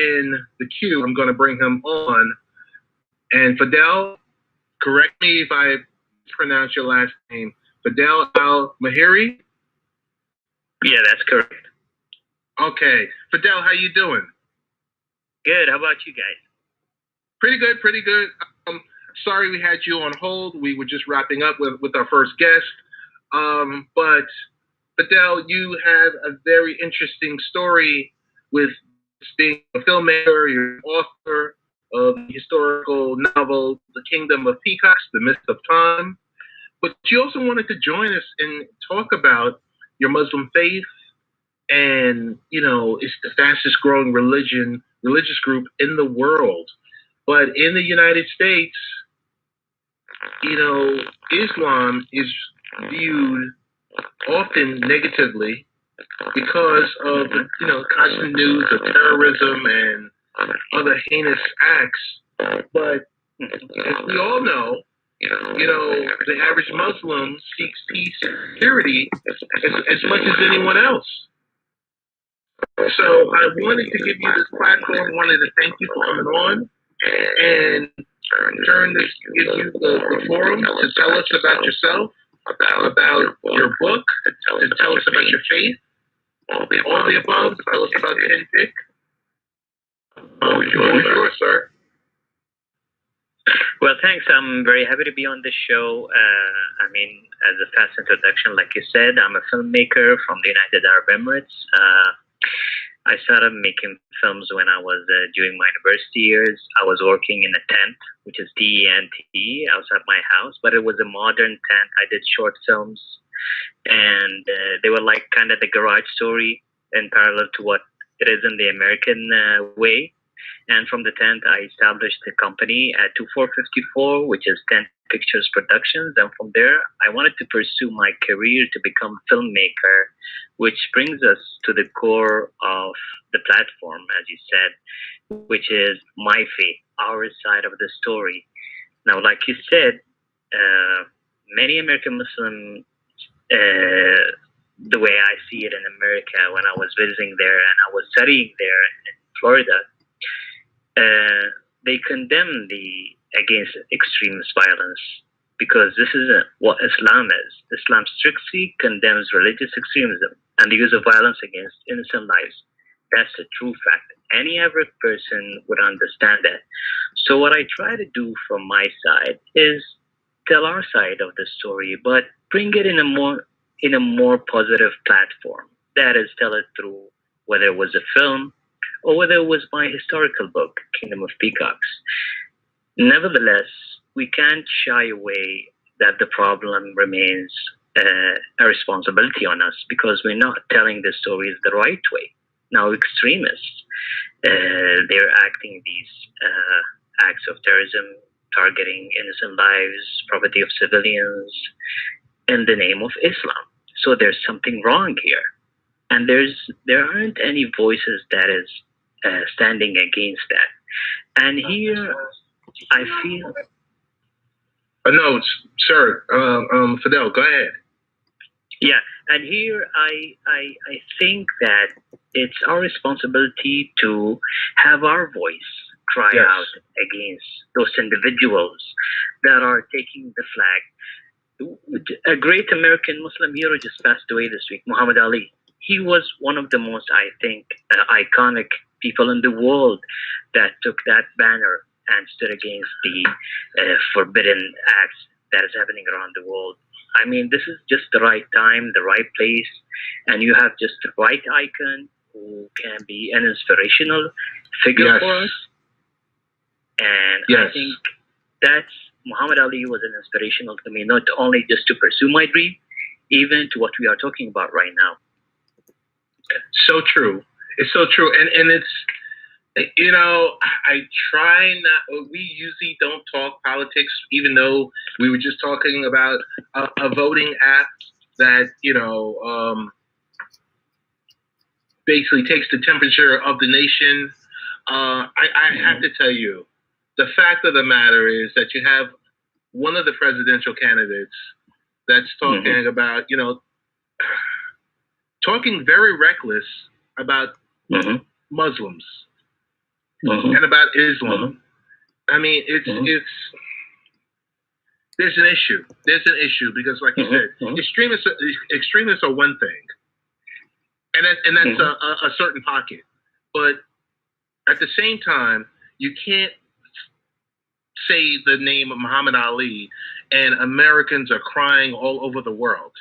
in the queue. I'm going to bring him on. And Fadel, correct me if I pronounce your last name. Fadel Al Mheiri? Yeah, that's correct. Okay. Fadel, how you doing? Good. How about you guys? Pretty good, pretty good. Sorry we had you on hold. We were just wrapping up with our first guest. But Fadel, you have a very interesting story with being a filmmaker. You're an author of the historical novel, The Kingdom of Peacocks, The Mist of Time. But you also wanted to join us and talk about your Muslim faith, and it's the fastest growing religious group in the world. But in the United States, Islam is viewed often negatively because of constant news of terrorism and other heinous acts. But as we all know, the average Muslim seeks peace and security as much as anyone else. So I wanted to give you this platform, wanted to thank you for coming on, and give you the forum to tell us about yourself, about your book, to tell us about your faith, all the above, tell us about Ken Dick. Sure, sir. Well, thanks. I'm very happy to be on this show. As a fast introduction, like you said, I'm a filmmaker from the United Arab Emirates. I started making films when I was during my university years. I was working in a tent, which is T-E-N-T, outside my house, but it was a modern tent. I did short films, and they were like kind of the garage story in parallel to what it is in the American way. And from the tent, I established a company at 2454, which is Tent Pictures Productions. And from there, I wanted to pursue my career to become a filmmaker, which brings us to the core of the platform, as you said, which is my faith, our side of the story. Now, like you said, many American Muslims, the way I see it in America, when I was visiting there and I was studying there in Florida, they condemn against extremist violence, because this isn't what Islam is. Islam strictly condemns religious extremism and the use of violence against innocent lives. That's a true fact. Any average person would understand that. So what I try to do from my side is tell our side of the story, but bring it in a more positive platform. That is, tell it through whether it was a film or whether it was my historical book, Kingdom of Peacocks. Nevertheless, we can't shy away that the problem remains a responsibility on us, because we're not telling the stories the right way. Now, extremists, they're acting these acts of terrorism, targeting innocent lives, property of civilians, in the name of Islam. So there's something wrong here. And there aren't any voices that is standing against that. And here, I feel... No, sir. Fadel, go ahead. Yeah, and here I think that it's our responsibility to have our voice cry out against those individuals that are taking the flag. A great American Muslim hero just passed away this week, Muhammad Ali. He was one of the most, I think, iconic people in the world that took that banner and stood against the forbidden acts that is happening around the world. I mean, this is just the right time, the right place, and you have just the right icon who can be an inspirational figure for us. And I think that's Muhammad Ali was an inspirational to me, not only just to pursue my dream, even to what we are talking about right now. So true. It's so true. And it's, I try not, we usually don't talk politics, even though we were just talking about a voting app that, basically takes the temperature of the nation. I have to tell you, the fact of the matter is that you have one of the presidential candidates that's talking about, talking very reckless about Muslims. and about Islam. I mean, it's there's an issue. There's an issue because, like you said, extremists are one thing, and that's a certain pocket. But at the same time, you can't say the name of Muhammad Ali, and Americans are crying all over the world.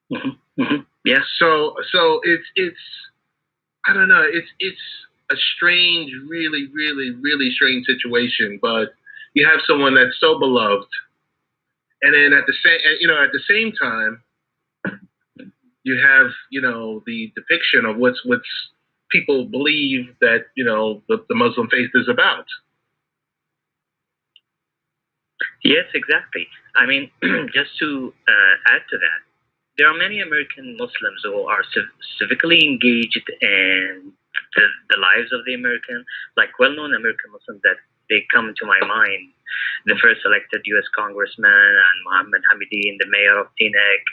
Yeah. So it's I don't know. It's a strange, really, really, really strange situation. But you have someone that's so beloved, and then at the same time, you have the depiction of what's people believe that the Muslim faith is about. Yes, exactly. I mean, just to add to that, there are many American Muslims who are civically engaged in the lives of the American, like well-known American Muslims that they come to my mind. The first elected U.S. Congressman and Mohammed Hamidin, the mayor of Teaneck.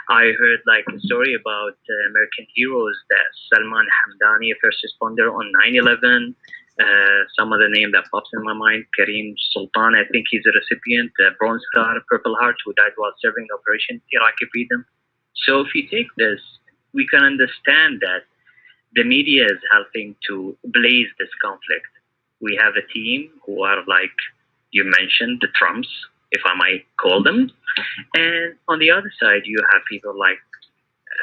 I heard like a story about American heroes that Salman Hamdani, a first responder on 9/11. Some other name that pops in my mind, Kareem Sultan, I think he's a recipient, Bronze Star, Purple Heart, who died while serving Operation Iraqi Freedom. So if you take this, we can understand that the media is helping to blaze this conflict. We have a team who are like you mentioned, the Trumps, if I might call them. And on the other side, you have people like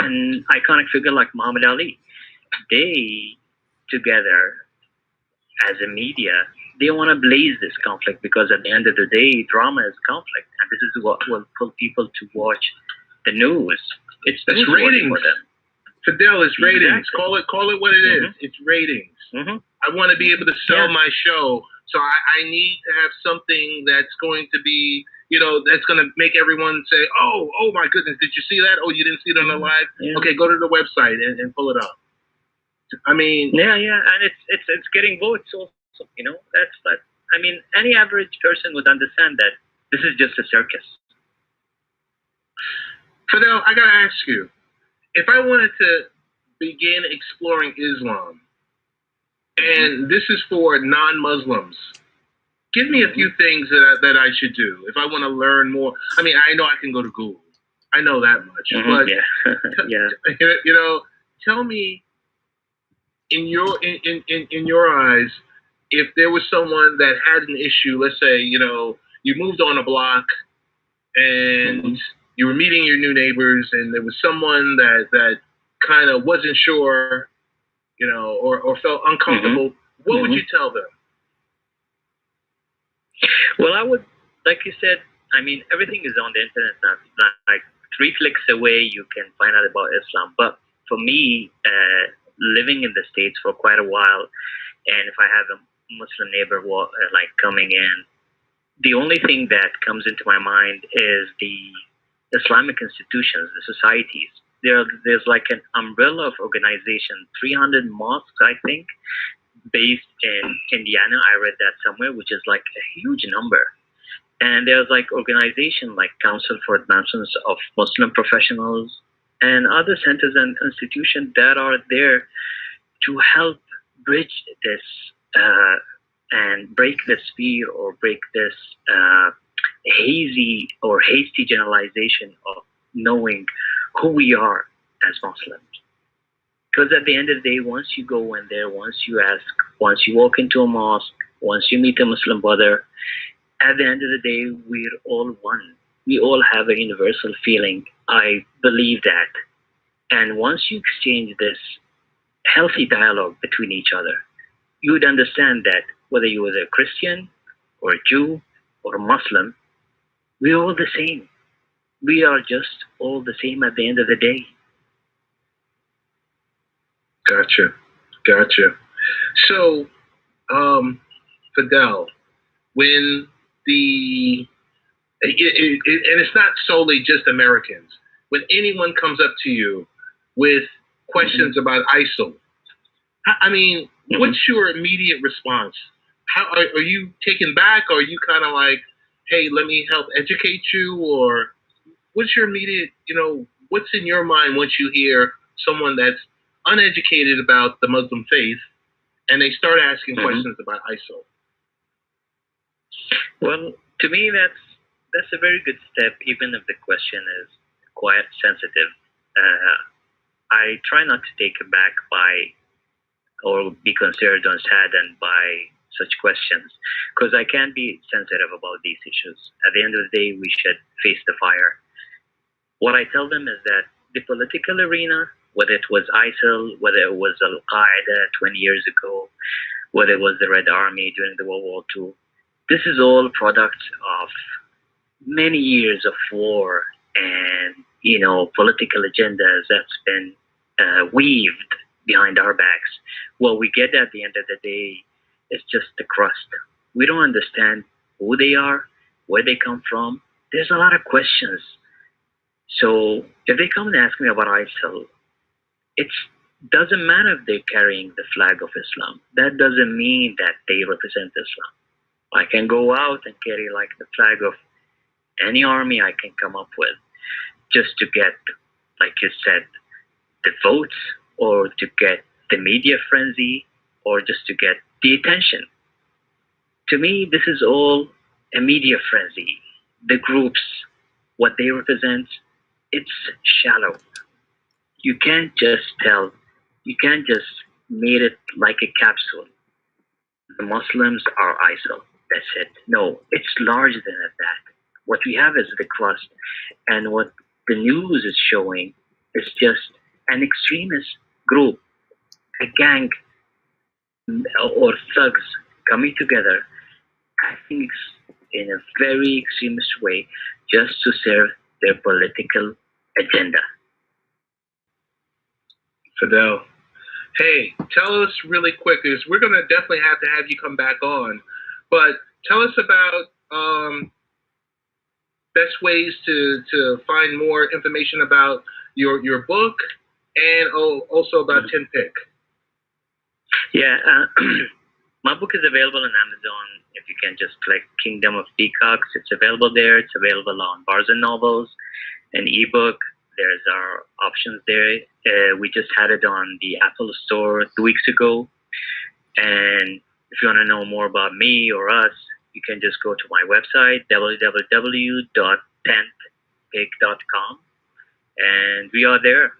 an iconic figure like Muhammad Ali. They together as a media, they want to blaze this conflict because at the end of the day, drama is conflict, and this is what will pull people to watch the news. It's ratings for them. Fidel, it's ratings. Exactly. Call it what it is. It's ratings. I want to be able to sell my show, so I need to have something that's going to be, that's going to make everyone say, oh my goodness, did you see that? Oh, you didn't see it on the live? Yeah. Okay, go to the website and pull it up. I mean, yeah, and it's getting votes also. That's I mean, any average person would understand that this is just a circus. Fidel, I gotta ask you, if I wanted to begin exploring Islam, and this is for non-Muslims, give me a few things that I should do if I want to learn more. I mean, I know I can go to Google. I know that much, but tell me. In your eyes, if there was someone that had an issue, let's say, you moved on a block and you were meeting your new neighbors and there was someone that kind of wasn't sure, or felt uncomfortable, what would you tell them? Well, I would, like you said, I mean, everything is on the internet now. Like 3 clicks away, you can find out about Islam. But for me, living in the States for quite a while, and if I have a Muslim neighbor like coming in, the only thing that comes into my mind is the Islamic institutions, the societies. There's like an umbrella of organization, 300 mosques, I think, based in Indiana. I read that somewhere, which is like a huge number. And there's like organization like Council for Advancement of Muslim Professionals, and other centers and institutions that are there to help bridge this and break this fear or break this hazy or hasty generalization of knowing who we are as Muslims. Because at the end of the day, once you go in there, once you ask, once you walk into a mosque, once you meet a Muslim brother, at the end of the day, we're all one. We all have a universal feeling. I believe that. And once you exchange this healthy dialogue between each other, you would understand that whether you were a Christian or a Jew or a Muslim, we're all the same. We are just all the same at the end of the day. Gotcha. So, Fidel, when and it's not solely just Americans. When anyone comes up to you with questions about ISIL, I mean, what's your immediate response? How are you taken back? Or are you kind of like, hey, let me help educate you? Or what's your immediate, what's in your mind once you hear someone that's uneducated about the Muslim faith and they start asking questions about ISIL? Well, to me, that's a very good step, even if the question is quite sensitive. I try not to take aback by or be considered saddened by such questions because I can be sensitive about these issues. At the end of the day, we should face the fire. What I tell them is that the political arena, whether it was ISIL, whether it was Al Qaeda 20 years ago, whether it was the Red Army during the World War II, this is all product of many years of war and political agendas that's been weaved behind our backs. What we get at the end of the day is just the crust. We don't understand who they are, where they come from. There's a lot of questions. So if they come and ask me about ISIL, it doesn't matter if they're carrying the flag of Islam. That doesn't mean that they represent Islam. I can go out and carry like the flag of any army I can come up with just to get, like you said, the votes or to get the media frenzy or just to get the attention. To me, this is all a media frenzy. The groups, what they represent, it's shallow. You can't just make it like a capsule. The Muslims are ISIL. That's it. No, it's larger than that. What we have is the crust, and what the news is showing is just an extremist group, a gang or thugs coming together, acting in a very extremist way just to serve their political agenda. Fadel, hey, tell us really quick, because we're going to definitely have to have you come back on, but tell us about best ways to find more information about your book and also about Tin Pick. Yeah, my book is available on Amazon. If you can just click Kingdom of Peacocks, it's available there. It's available on Barnes and Nobles, an ebook. There's our options there. We just had it on the Apple Store 2 weeks ago. And if you want to know more about me or us, you can just go to my website, www.tentpick.com, and we are there.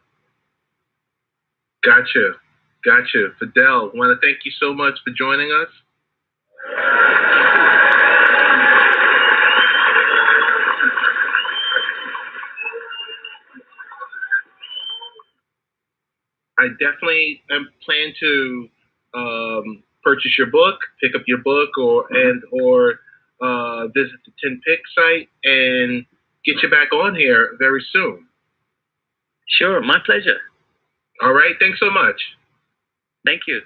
Gotcha. Fadel, I want to thank you so much for joining us. I definitely plan to purchase your book, pick up your book, or visit the Tin Pick site and get you back on here very soon. Sure, my pleasure. All right, thanks so much. Thank you.